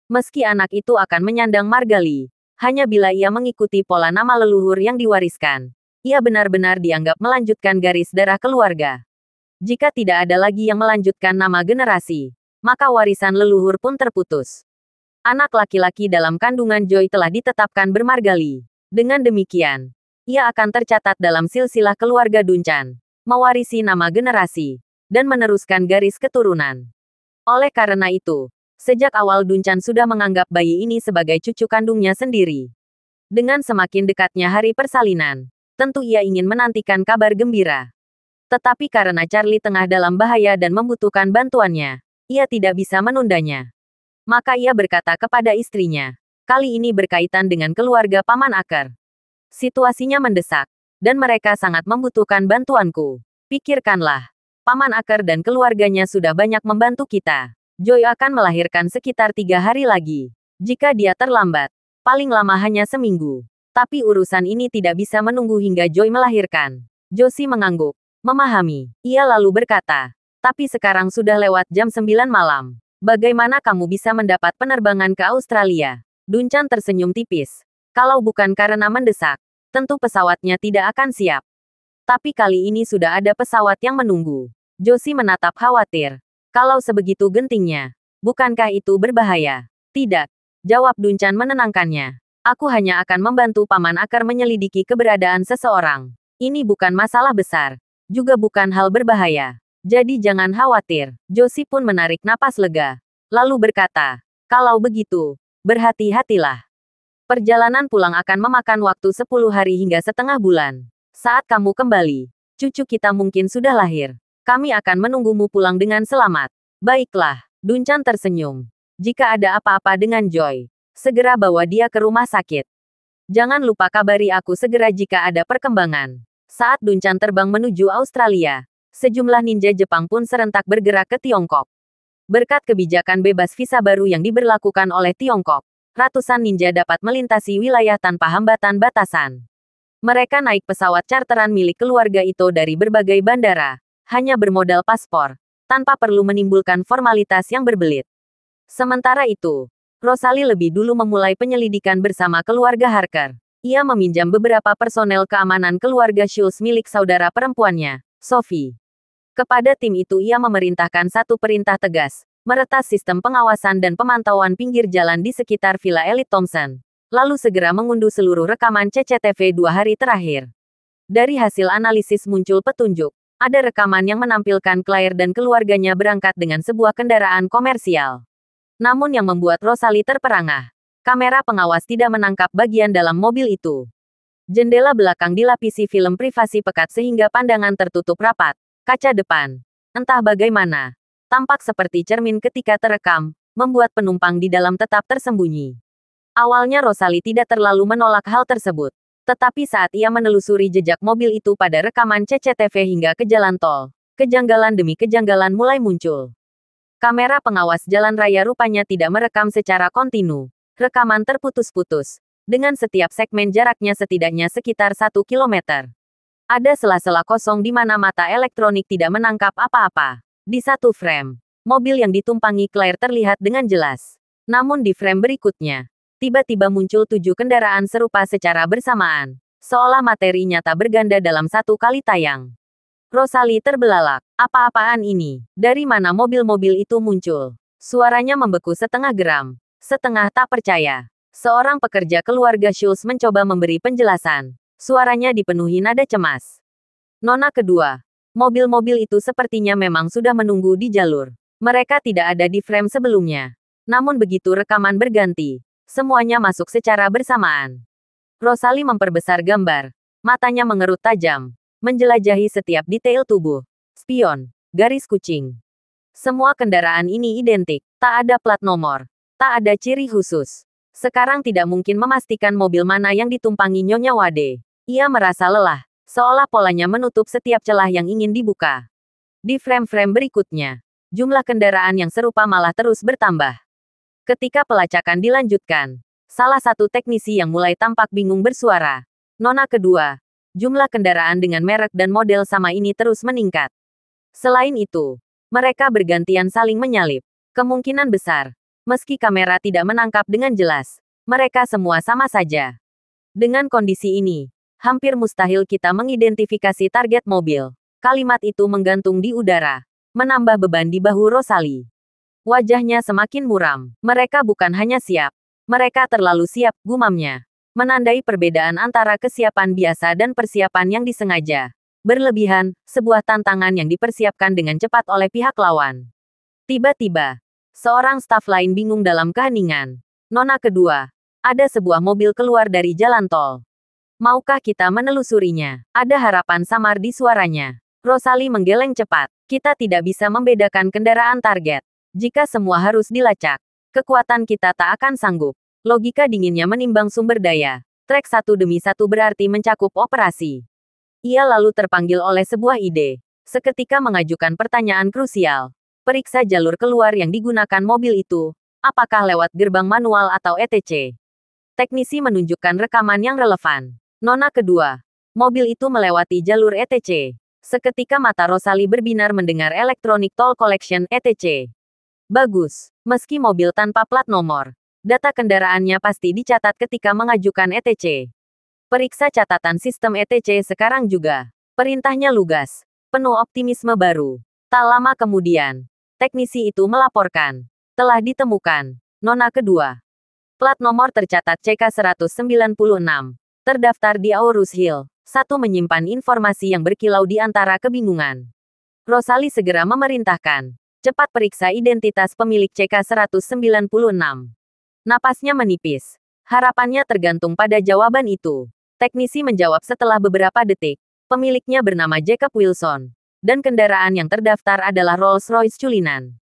Meski anak itu akan menyandang marga Li, hanya bila ia mengikuti pola nama leluhur yang diwariskan, ia benar-benar dianggap melanjutkan garis darah keluarga. Jika tidak ada lagi yang melanjutkan nama generasi, maka warisan leluhur pun terputus. Anak laki-laki dalam kandungan Joy telah ditetapkan bermarga Li. Dengan demikian, ia akan tercatat dalam silsilah keluarga Dunchan, mewarisi nama generasi, dan meneruskan garis keturunan. Oleh karena itu, sejak awal Dunchan sudah menganggap bayi ini sebagai cucu kandungnya sendiri. Dengan semakin dekatnya hari persalinan, tentu ia ingin menantikan kabar gembira. Tetapi karena Charlie tengah dalam bahaya dan membutuhkan bantuannya, ia tidak bisa menundanya. Maka ia berkata kepada istrinya, kali ini berkaitan dengan keluarga Paman Aker. Situasinya mendesak, dan mereka sangat membutuhkan bantuanku. Pikirkanlah, Paman Aker dan keluarganya sudah banyak membantu kita. Joy akan melahirkan sekitar 3 hari lagi. Jika dia terlambat, paling lama hanya seminggu. Tapi urusan ini tidak bisa menunggu hingga Joy melahirkan. Josie mengangguk, memahami. Ia lalu berkata, tapi sekarang sudah lewat jam 9 malam. Bagaimana kamu bisa mendapat penerbangan ke Australia? Dunchan tersenyum tipis. Kalau bukan karena mendesak, tentu pesawatnya tidak akan siap. Tapi kali ini sudah ada pesawat yang menunggu. Josie menatap khawatir. Kalau sebegitu gentingnya, bukankah itu berbahaya? Tidak, jawab Dunchan menenangkannya. Aku hanya akan membantu Paman Aker menyelidiki keberadaan seseorang. Ini bukan masalah besar, juga bukan hal berbahaya. Jadi jangan khawatir. Josie pun menarik napas lega. Lalu berkata, kalau begitu, berhati-hatilah. Perjalanan pulang akan memakan waktu 10 hari hingga setengah bulan. Saat kamu kembali, cucu kita mungkin sudah lahir. Kami akan menunggumu pulang dengan selamat. Baiklah, Dunchan tersenyum. Jika ada apa-apa dengan Joy, Segera bawa dia ke rumah sakit. Jangan lupa kabari aku segera jika ada perkembangan. Saat Dunchan terbang menuju Australia, sejumlah ninja Jepang pun serentak bergerak ke Tiongkok. Berkat kebijakan bebas visa baru yang diberlakukan oleh Tiongkok, ratusan ninja dapat melintasi wilayah tanpa hambatan batasan. Mereka naik pesawat charteran milik keluarga Ito dari berbagai bandara, hanya bermodal paspor, tanpa perlu menimbulkan formalitas yang berbelit. Sementara itu, Rosalie lebih dulu memulai penyelidikan bersama keluarga Harker. Ia meminjam beberapa personel keamanan keluarga Schultz milik saudara perempuannya, Sophie. Kepada tim itu ia memerintahkan satu perintah tegas, meretas sistem pengawasan dan pemantauan pinggir jalan di sekitar Villa Elite Thompson, lalu segera mengunduh seluruh rekaman CCTV 2 hari terakhir. Dari hasil analisis muncul petunjuk, ada rekaman yang menampilkan Claire dan keluarganya berangkat dengan sebuah kendaraan komersial. Namun yang membuat Rosalie terperangah, kamera pengawas tidak menangkap bagian dalam mobil itu. Jendela belakang dilapisi film privasi pekat sehingga pandangan tertutup rapat. Kaca depan, entah bagaimana, tampak seperti cermin ketika terekam, membuat penumpang di dalam tetap tersembunyi. Awalnya Rosalie tidak terlalu menolak hal tersebut. Tetapi saat ia menelusuri jejak mobil itu pada rekaman CCTV hingga ke jalan tol, kejanggalan demi kejanggalan mulai muncul. Kamera pengawas jalan raya rupanya tidak merekam secara kontinu. Rekaman terputus-putus. Dengan setiap segmen jaraknya setidaknya sekitar 1 kilometer. Ada sela-sela kosong di mana mata elektronik tidak menangkap apa-apa. Di satu frame, mobil yang ditumpangi Claire terlihat dengan jelas. Namun di frame berikutnya, tiba-tiba muncul 7 kendaraan serupa secara bersamaan. Seolah materi nyata berganda dalam satu kali tayang. Rosalie terbelalak. Apa-apaan ini? Dari mana mobil-mobil itu muncul? Suaranya membeku setengah geram, setengah tak percaya. Seorang pekerja keluarga Schultz mencoba memberi penjelasan. Suaranya dipenuhi nada cemas. Nona kedua, mobil-mobil itu sepertinya memang sudah menunggu di jalur. Mereka tidak ada di frame sebelumnya. Namun begitu rekaman berganti, semuanya masuk secara bersamaan. Rosalie memperbesar gambar. Matanya mengerut tajam, menjelajahi setiap detail tubuh. Spion, garis kucing. Semua kendaraan ini identik, tak ada plat nomor, tak ada ciri khusus. Sekarang tidak mungkin memastikan mobil mana yang ditumpangi Nyonya Wade. Ia merasa lelah, seolah polanya menutup setiap celah yang ingin dibuka. Di frame-frame berikutnya, jumlah kendaraan yang serupa malah terus bertambah. Ketika pelacakan dilanjutkan, salah satu teknisi yang mulai tampak bingung bersuara. Nona kedua, jumlah kendaraan dengan merek dan model sama ini terus meningkat. Selain itu, mereka bergantian saling menyalip. Kemungkinan besar, meski kamera tidak menangkap dengan jelas, mereka semua sama saja. Dengan kondisi ini, hampir mustahil kita mengidentifikasi target mobil. Kalimat itu menggantung di udara, menambah beban di bahu Rosalie. Wajahnya semakin muram. Mereka bukan hanya siap, mereka terlalu siap, gumamnya. Menandai perbedaan antara kesiapan biasa dan persiapan yang disengaja. Berlebihan, sebuah tantangan yang dipersiapkan dengan cepat oleh pihak lawan. Tiba-tiba, seorang staf lain bingung dalam keheningan. Nona kedua, ada sebuah mobil keluar dari jalan tol. Maukah kita menelusurinya? Ada harapan samar di suaranya. Rosalie menggeleng cepat. Kita tidak bisa membedakan kendaraan target. Jika semua harus dilacak, kekuatan kita tak akan sanggup. Logika dinginnya menimbang sumber daya. Trek satu demi satu berarti mencakup operasi. Ia lalu terpanggil oleh sebuah ide. Seketika mengajukan pertanyaan krusial. Periksa jalur keluar yang digunakan mobil itu. Apakah lewat gerbang manual atau ETC? Teknisi menunjukkan rekaman yang relevan. Nona kedua, mobil itu melewati jalur ETC. Seketika mata Rosalie berbinar mendengar Electronic Toll Collection (ETC). Bagus, meski mobil tanpa plat nomor. Data kendaraannya pasti dicatat ketika mengajukan ETC. Periksa catatan sistem ETC sekarang juga. Perintahnya lugas, penuh optimisme baru. Tak lama kemudian, teknisi itu melaporkan. Telah ditemukan. Nona kedua. Plat nomor tercatat CK196. Terdaftar di Aurus Hill. Satu menyimpan informasi yang berkilau di antara kebingungan. Rosalie segera memerintahkan. Cepat periksa identitas pemilik CK196. Napasnya menipis. Harapannya tergantung pada jawaban itu. Teknisi menjawab setelah beberapa detik. Pemiliknya bernama Jacob Wilson. Dan kendaraan yang terdaftar adalah Rolls-Royce Cullinan.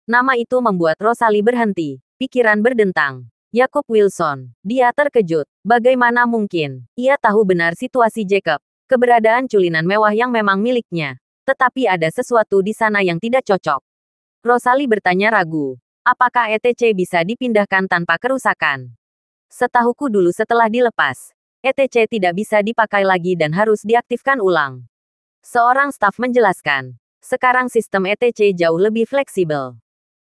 Nama itu membuat Rosalie berhenti. Pikiran berdentang. Jacob Wilson. Dia terkejut. Bagaimana mungkin? Ia tahu benar situasi Jacob. Keberadaan culinan mewah yang memang miliknya. Tetapi ada sesuatu di sana yang tidak cocok. Rosalie bertanya ragu. Apakah ETC bisa dipindahkan tanpa kerusakan? Setahuku dulu setelah dilepas, ETC tidak bisa dipakai lagi dan harus diaktifkan ulang. Seorang staf menjelaskan. Sekarang sistem ETC jauh lebih fleksibel.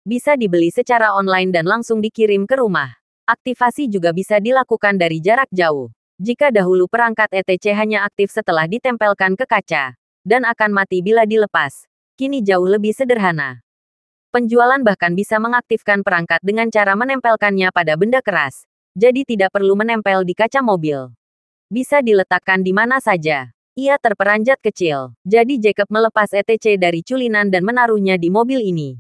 Bisa dibeli secara online dan langsung dikirim ke rumah. Aktivasi juga bisa dilakukan dari jarak jauh. Jika dahulu perangkat ETC hanya aktif setelah ditempelkan ke kaca, dan akan mati bila dilepas, kini jauh lebih sederhana. Penjualan bahkan bisa mengaktifkan perangkat dengan cara menempelkannya pada benda keras, jadi tidak perlu menempel di kaca mobil. Bisa diletakkan di mana saja. Ia terperanjat kecil, jadi Jacob melepas ETC dari culinan dan menaruhnya di mobil ini.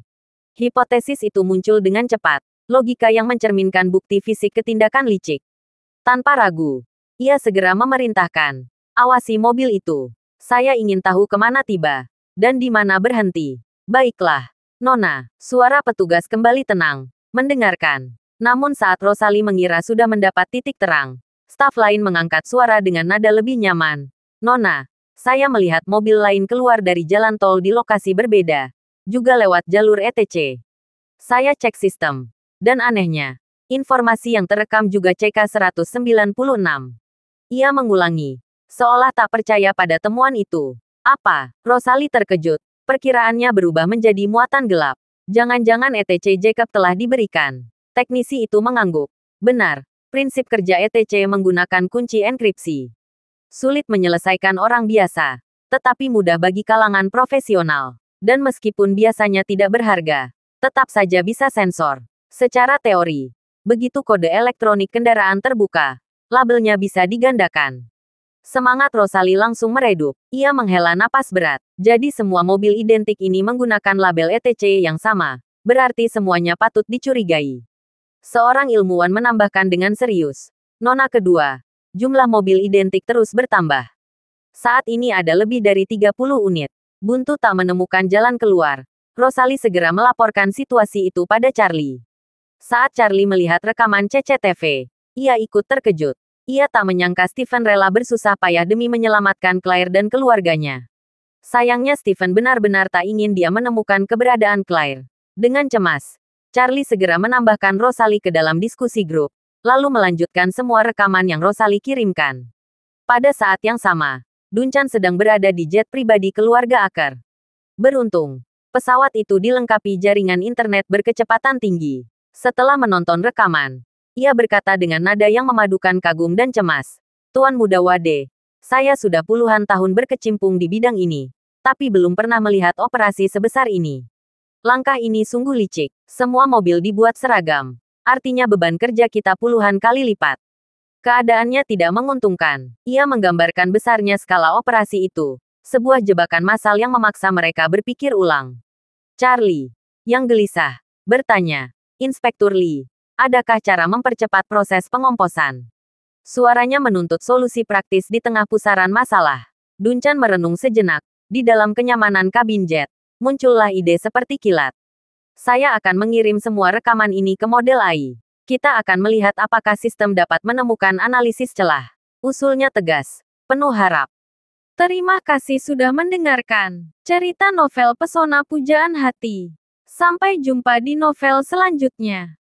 Hipotesis itu muncul dengan cepat. Logika yang mencerminkan bukti fisik ketindakan licik. Tanpa ragu, ia segera memerintahkan, awasi mobil itu. Saya ingin tahu kemana tiba, dan di mana berhenti. Baiklah, Nona. Suara petugas kembali tenang, mendengarkan. Namun saat Rosalie mengira sudah mendapat titik terang, staf lain mengangkat suara dengan nada lebih nyaman. Nona, saya melihat mobil lain keluar dari jalan tol di lokasi berbeda, juga lewat jalur ETC. Saya cek sistem. Dan anehnya, informasi yang terekam juga CK-196. Ia mengulangi, seolah tak percaya pada temuan itu. Apa? Rosalie terkejut. Perkiraannya berubah menjadi muatan gelap. Jangan-jangan ETC Jacob telah diberikan. Teknisi itu mengangguk. Benar, prinsip kerja ETC menggunakan kunci enkripsi. Sulit menyelesaikan orang biasa, tetapi mudah bagi kalangan profesional. Dan meskipun biasanya tidak berharga, tetap saja bisa sensor. Secara teori, begitu kode elektronik kendaraan terbuka, labelnya bisa digandakan. Semangat Rosalie langsung meredup. Ia menghela napas berat. Jadi semua mobil identik ini menggunakan label ETC yang sama. Berarti semuanya patut dicurigai. Seorang ilmuwan menambahkan dengan serius. Nona kedua, jumlah mobil identik terus bertambah. Saat ini ada lebih dari 30 unit. Buntu tak menemukan jalan keluar. Rosalie segera melaporkan situasi itu pada Charlie. Saat Charlie melihat rekaman CCTV, ia ikut terkejut. Ia tak menyangka Stephen rela bersusah payah demi menyelamatkan Claire dan keluarganya. Sayangnya Stephen benar-benar tak ingin dia menemukan keberadaan Claire. Dengan cemas, Charlie segera menambahkan Rosalie ke dalam diskusi grup, lalu melanjutkan semua rekaman yang Rosalie kirimkan. Pada saat yang sama, Duncan sedang berada di jet pribadi keluarga Aker. Beruntung, pesawat itu dilengkapi jaringan internet berkecepatan tinggi. Setelah menonton rekaman, ia berkata dengan nada yang memadukan kagum dan cemas. Tuan Muda Wade, saya sudah puluhan tahun berkecimpung di bidang ini, tapi belum pernah melihat operasi sebesar ini. Langkah ini sungguh licik. Semua mobil dibuat seragam. Artinya beban kerja kita puluhan kali lipat. Keadaannya tidak menguntungkan. Ia menggambarkan besarnya skala operasi itu. Sebuah jebakan massal yang memaksa mereka berpikir ulang. Charlie, yang gelisah, bertanya. Inspektur Lee, adakah cara mempercepat proses pengomposan? Suaranya menuntut solusi praktis di tengah pusaran masalah. Duncan merenung sejenak. Di dalam kenyamanan kabin jet, muncullah ide seperti kilat. Saya akan mengirim semua rekaman ini ke model AI. Kita akan melihat apakah sistem dapat menemukan analisis celah. Usulnya tegas, penuh harap. Terima kasih sudah mendengarkan cerita novel Pesona Pujaan Hati. Sampai jumpa di novel selanjutnya.